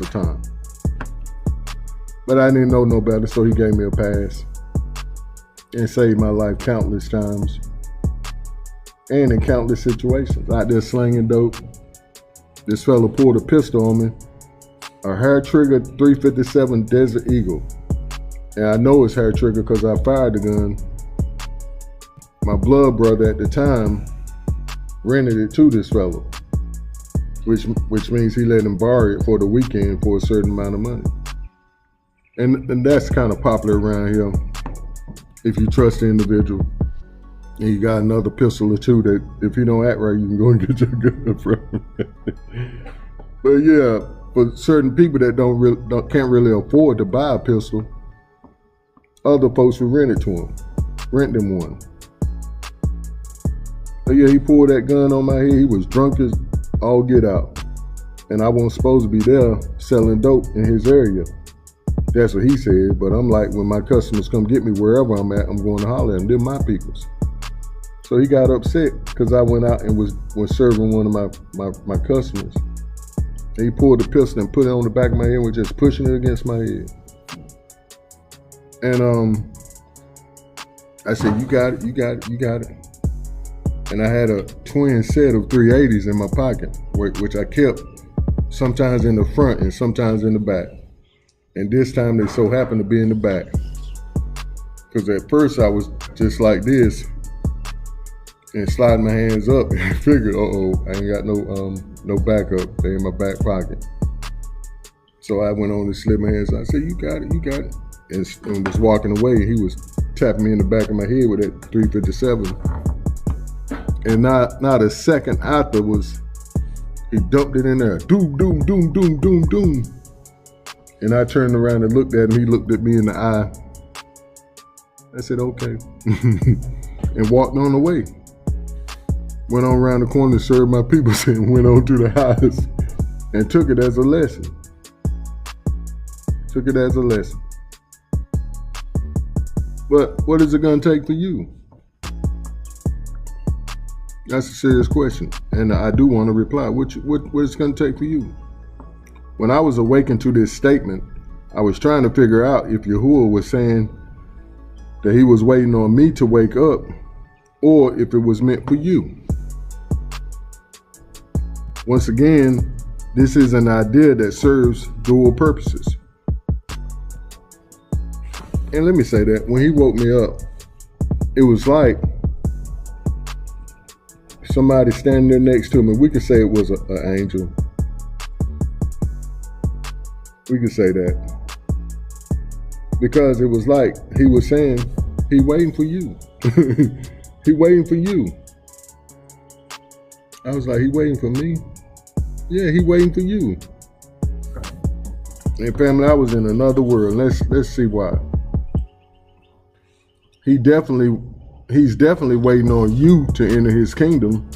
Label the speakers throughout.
Speaker 1: the time. But I didn't know no better, so he gave me a pass and saved my life countless times and in countless situations. Out there slinging dope, this fella pulled a pistol on me, a hair trigger 357 Desert Eagle. And I know it's hair trigger because I fired the gun. My blood brother at the time rented it to this fella, which means he let him borrow it for the weekend for a certain amount of money. And that's kind of popular around here. If you trust the individual and you got another pistol or two that if you don't act right, you can go and get your gun from. But yeah, for certain people that can't really afford to buy a pistol, other folks will rent them one. But yeah, he pulled that gun on my head. He was drunk as all get out. And I wasn't supposed to be there selling dope in his area. That's what he said. But I'm like, when my customers come get me wherever I'm at, I'm going to holler at them. They're my peoples. So he got upset because I went out and was serving one of my customers. And he pulled the pistol and put it on the back of my head and was just pushing it against my head. And I said, you got it. And I had a twin set of 380s in my pocket, which I kept sometimes in the front and sometimes in the back. And this time they so happened to be in the back. Because at first I was just like this and sliding my hands up and figured, I ain't got no backup. They in my back pocket. So I went on and slid my hands. I said, you got it. And was walking away. He was tapping me in the back of my head with that 357. And not a second after he dumped it in there. Doom, doom, doom, doom, doom, doom. And I turned around and looked at him. He looked at me in the eye. I said, okay. And walked on the way. Went on around the corner, served my people, and went on to the house and took it as a lesson. But what is it going to take for you? That's a serious question. And I do want to reply. What it's going to take for you? When I was awakened to this statement, I was trying to figure out if Yahuwah was saying that he was waiting on me to wake up or if it was meant for you. Once again, this is an idea that serves dual purposes. And let me say that when he woke me up, it was like somebody standing there next to me. We could say it was an angel. We could say that. Because it was like he was saying, he waiting for you. He waiting for you. I was like, he waiting for me? Yeah, he waiting for you. And family, I was in another world. Let's see why. He's definitely waiting on you to enter his kingdom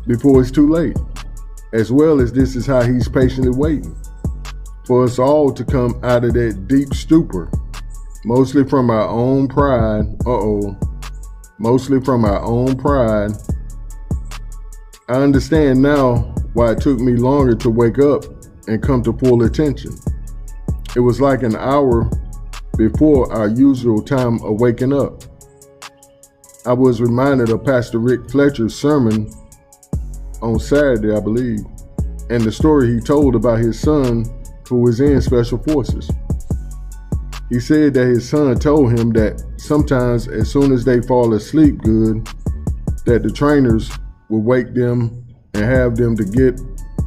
Speaker 1: before it's too late. As well as this is how he's patiently waiting for us all to come out of that deep stupor, mostly from our own pride. Mostly from our own pride. I understand now why it took me longer to wake up and come to full attention. It was like an hour before our usual time of waking up. I was reminded of Pastor Rick Fletcher's sermon on Saturday, I believe, and the story he told about his son who was in Special Forces. He said that his son told him that sometimes as soon as they fall asleep good, that the trainers will wake them and have them to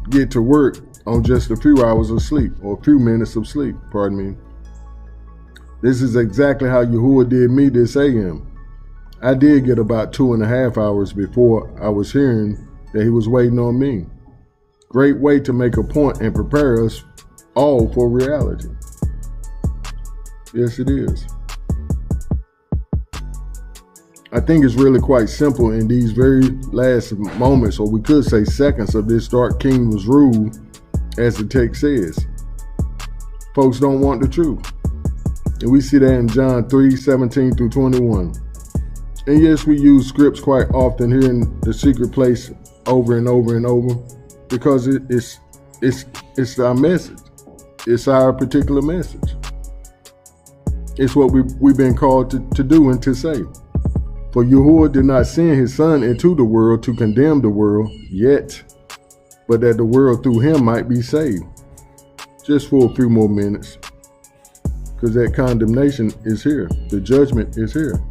Speaker 1: get to work on just a few hours of sleep, or a few minutes of sleep, pardon me. This is exactly how Yahuwah did me this AM. I did get about 2.5 hours before I was hearing that he was waiting on me. Great way to make a point and prepare us all for reality. Yes, it is. I think it's really quite simple in these very last moments, or we could say seconds, of this dark kingdom's rule, as the text says. Folks don't want the truth. And we see that in John 3:17 through 21. And yes, we use scripts quite often here in the secret place over and over and over, because it's It's our message. It's our particular message. It's what we've been called to do and to say. For Yahuwah did not send his son into the world to condemn the world yet, but that the world through him might be saved. Just for a few more minutes, because that condemnation is here. The judgment is here.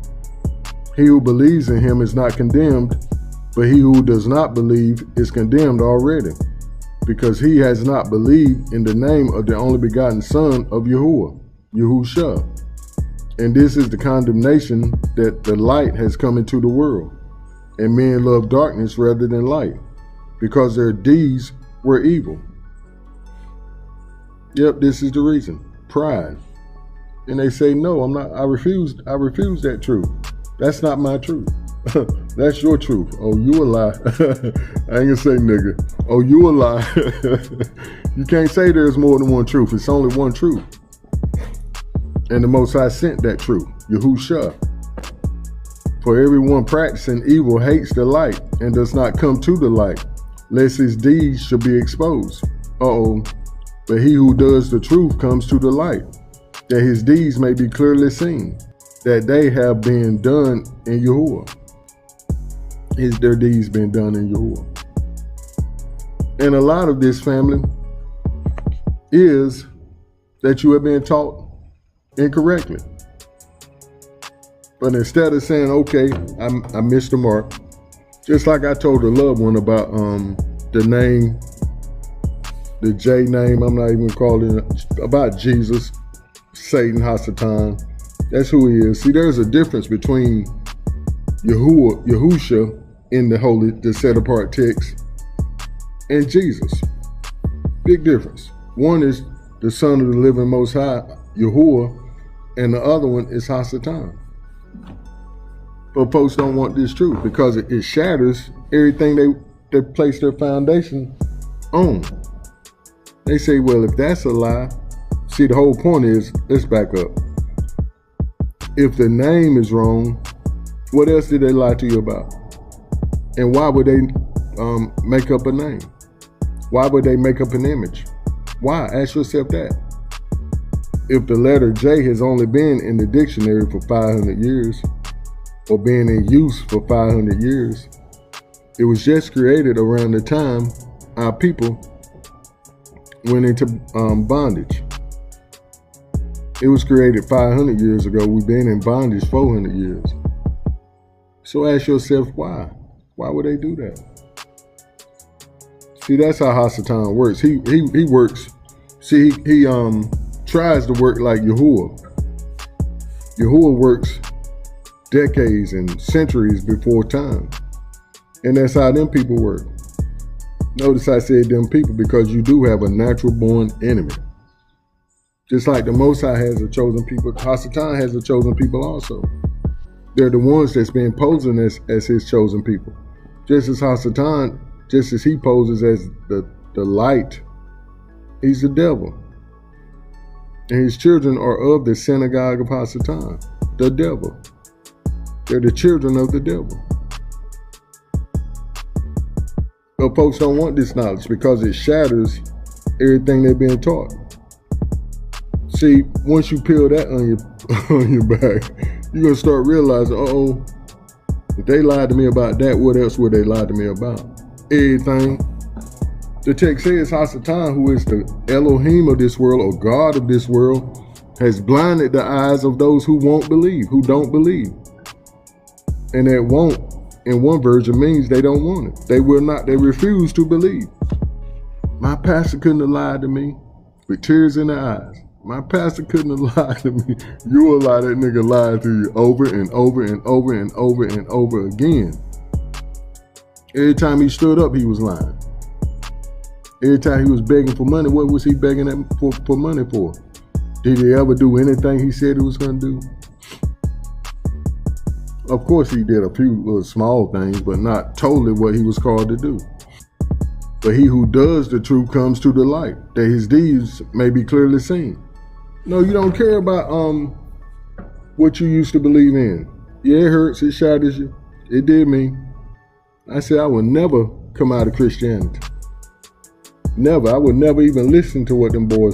Speaker 1: He who believes in him is not condemned, but he who does not believe is condemned already, because he has not believed in the name of the only begotten Son of Yahuwah, Yahusha. And this is the condemnation, that the light has come into the world, and men love darkness rather than light, because their deeds were evil. Yep, this is the reason. Pride. And they say, no, I'm not, I refuse that truth. That's not my truth. That's your truth. Oh, you a lie. I ain't gonna say nigga. Oh, you a lie. You can't say there's more than one truth. It's only one truth. And the Most High sent that truth, Yahusha. For everyone practicing evil hates the light and does not come to the light, lest his deeds should be exposed. But he who does the truth comes to the light, that his deeds may be clearly seen, that they have been done in Yahuwah. Their deeds been done in Yahuwah. And a lot of this, family, is that you have been taught incorrectly. But instead of saying, okay, I missed the mark, just like I told a loved one about the name, the J name, I'm not even calling it, about Jesus, Satan, Hasatan. That's who he is. See, there's a difference between Yahusha in the set apart text, and Jesus. Big difference. One is the Son of the living Most High, Yahuwah, and the other one is Hasatan. But folks don't want this truth because it shatters everything they place their foundation on. They say, well, if that's a lie, see, the whole point is, let's back up. If the name is wrong, what else did they lie to you about? And why would they make up a name? Why would they make up an image? Why? Ask yourself that. If the letter J has only been in the dictionary for 500 years, or been in use for 500 years, it was just created around the time our people went into bondage. It was created 500 years ago. We've been in bondage 400 years. So ask yourself, why? Why would they do that? See, that's how Hasatan works. He works. See, he tries to work like Yahuwah. Yahuwah works decades and centuries before time. And that's how them people work. Notice I said them people because you do have a natural born enemy. Just like the Most High has a chosen people, Hasatan has a chosen people also. They're the ones that's been posing as his chosen people. Just as Hasatan, just as he poses as the light, he's the devil. And his children are of the synagogue of Hasatan, the devil. They're the children of the devil. But folks don't want this knowledge because it shatters everything they've been taught. See, once you peel that on your back, you're gonna start realizing, if they lied to me about that, what else would they lie to me about? Everything. The text says Hasatan, who is the Elohim of this world, or God of this world, has blinded the eyes of those who won't believe, who don't believe. And that won't, in one version, means they don't want it. They will not, they refuse to believe. My pastor couldn't have lied to me with tears in their eyes. My pastor couldn't have lied to me. You will lie, that nigga lied to you over and over and over and over and over again. Every time he stood up, he was lying. Every time he was begging for money, what was he begging for money for? Did he ever do anything he said he was going to do? Of course he did a few little small things, but not totally what he was called to do. But he who does the truth comes to the light, that his deeds may be clearly seen. No, you don't care about what you used to believe in. Yeah, it hurts, it shatters you. It did me. I said I would never come out of Christianity. Never. I would never even listen to what them boys